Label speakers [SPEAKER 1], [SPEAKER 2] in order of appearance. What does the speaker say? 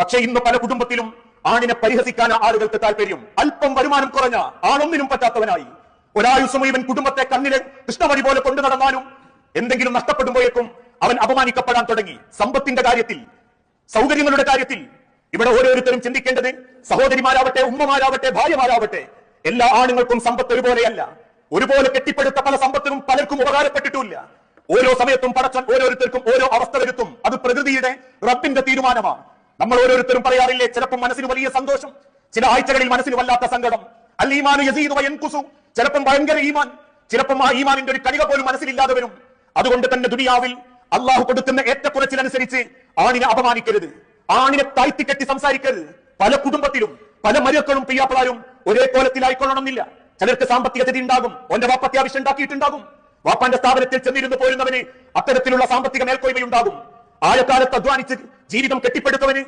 [SPEAKER 1] പക്ഷെ ഇന്ന് പല കുടുംബത്തിലും ആണിനെ പരിഹസിക്കാൻ ആളുകൾക്ക് താല്പര്യം. അല്പം വരുമാനം കുറഞ്ഞ ആളൊന്നിനും പറ്റാത്തവനായി ഒരായുസ് മുഴുവൻ കുടുംബത്തെ കണ്ണിലെ കൃഷ്ണമണി പോലെ കൊണ്ടു നടന്നാലും എന്തെങ്കിലും നഷ്ടപ്പെടുമ്പോഴേക്കും അവൻ അപമാനിക്കപ്പെടാൻ തുടങ്ങി. സമ്പത്തിന്റെ കാര്യത്തിൽ, സൗകര്യങ്ങളുടെ കാര്യത്തിൽ ഇവിടെ ഓരോരുത്തരും ചിന്തിക്കേണ്ടത്, സഹോദരിമാരാവട്ടെ, ഉമ്മമാരാവട്ടെ, ഭാര്യമാരാവട്ടെ, എല്ലാ ആണുങ്ങൾക്കും സമ്പത്ത് ഒരുപോലെയല്ല. ഒരുപോലെ കെട്ടിപ്പടുത്ത പല സമ്പത്തിനും പലർക്കും ഉപകാരപ്പെട്ടിട്ടില്ല. ഓരോ സമയത്തും പടച്ചവൻ ഓരോരുത്തർക്കും ഓരോ അവസ്ഥ വരുത്തും. അത് പ്രകൃതിയുടെ, റബ്ബിന്റെ തീരുമാനമാണ്. നമ്മൾ ഓരോരുത്തരും പറയാറില്ലേ, ചിലപ്പോൾ മനസ്സിന് വലിയ സന്തോഷം, ചില ആഴ്ചകളിൽ മനസ്സിന് വല്ലാത്ത സങ്കടം. അൽ ഈമാനു യസീദു വയൻഖുസു, ചിലപ്പം ഭയങ്കര ഈമാൻ, ചിലപ്പം ആ ഈമാനിന്റെ ഒരു കണിക പോലും മനസ്സിലില്ലാതെ വരും. അതുകൊണ്ട് തന്നെ ദുനിയാവിൽ അള്ളാഹു കൊടുക്കുന്ന ഏറ്റക്കുറച്ചിലനുസരിച്ച് ആണിനെ അപമാനിക്കരുത്, ആണിനെ താഴ്ത്തിക്കെട്ടി സംസാരിക്കരുത്. പല കുടുംബത്തിലും പല മരുക്കളും പിയ്യാപ്പിളാരും ഒരേ കോലത്തിലായിക്കൊള്ളണമെന്നില്ല. ചിലർക്ക് സാമ്പത്തിക സ്ഥിതി ഉണ്ടാകും, ഓന്റെ വാപ്പ അത്യാവശ്യം ഉണ്ടാക്കിയിട്ടുണ്ടാകും. വാപ്പാന്റെ സ്ഥാപനത്തിൽ ചെന്നിരുന്ന് പോരുന്നവന് അത്തരത്തിലുള്ള സാമ്പത്തിക മേൽക്കോയ്മയുണ്ടാകും. ആഴക്കാലത്ത് അധ്വാനിച്ച് ജീവിതം കെട്ടിപ്പടുത്തവന്